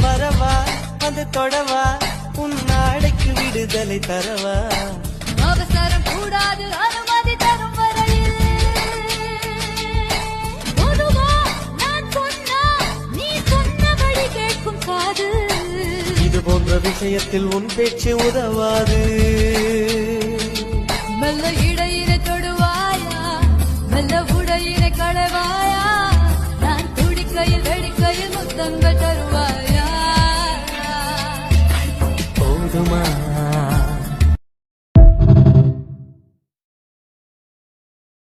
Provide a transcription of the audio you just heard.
வரவா வந்து தொடவா உன் நாளைக்கு விடுதலை தரவா அவசரம் கூடாது அனுமதி தரும் வரையில் பொதுவா நான் சொன்னா நீ சொன்னபடி கேட்கும் காது இது போன்ற விஷயத்தில் உன் பேச்சு உதவாது